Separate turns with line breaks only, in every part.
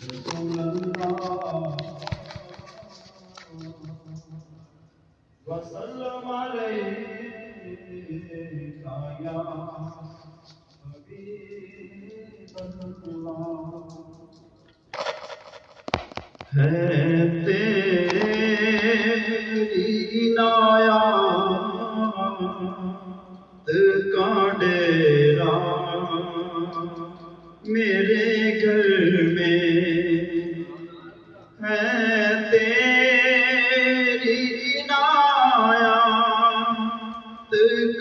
رسول اللہ وسلم علیک یا حبیب اللہ ہے تیری عنایات کا ڈیرا میرے گھر میں ہے تیری عنایات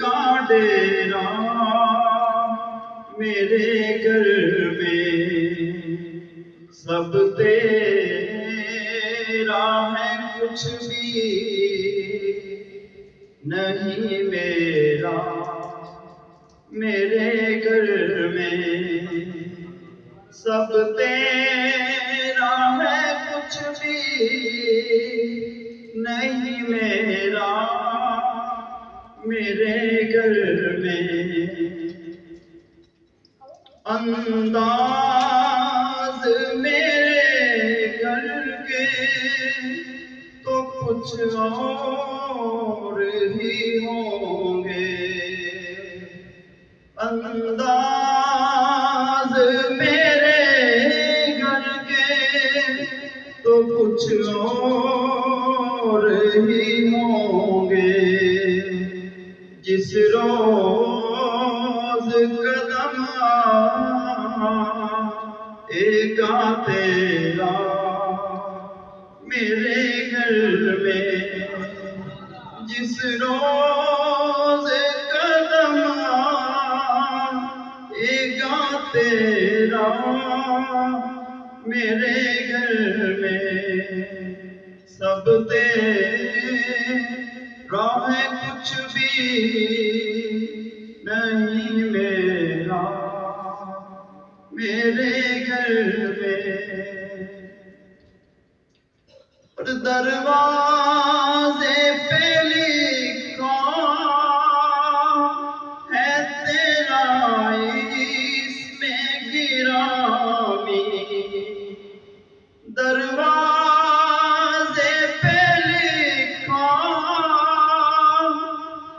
کا ڈیرا میرے گھر میں سب تیرا ہے کچھ بھی نہیں میرا میرے گھر میں سب تیرا ہے کچھ بھی نہیں میرا میرے گھر میں انداز میرے گھر کے تو کچھ اور ہی ہوں گے انداز میرے گھر کے تو کچھ اور ہی ہوں گے جس روز قدم ایک تیرا میرے گھر میں جس روز قدم ایک تیرا میرے گھر میں سب تیرا ہے کچھ بھی نہیں میرا میرے گھر میں اور دروازے پہ لکھا ہے تیرا اسم گرامی دروازے پہ لکھا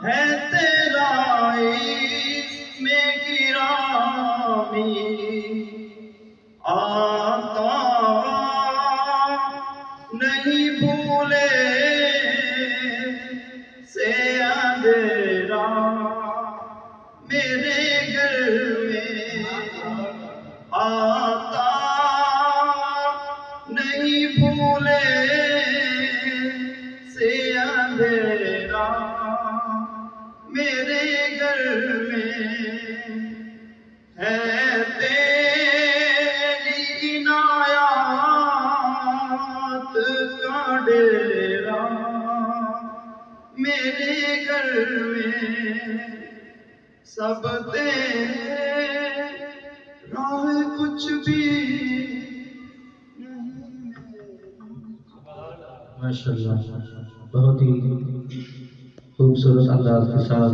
ہے تیرا اسم گرامی آتا نہیں بھولے سے اندھیرا میرے گھر میں آتا نہیں بھولے سے اندھیرا میرے گھر میں ہے تیری عنایات کا ڈیرا میرے گھر میں سب تیرا ہے کچھ بھی
ماشاءاللہ بہت ہی خوبصورت انداز کے ساتھ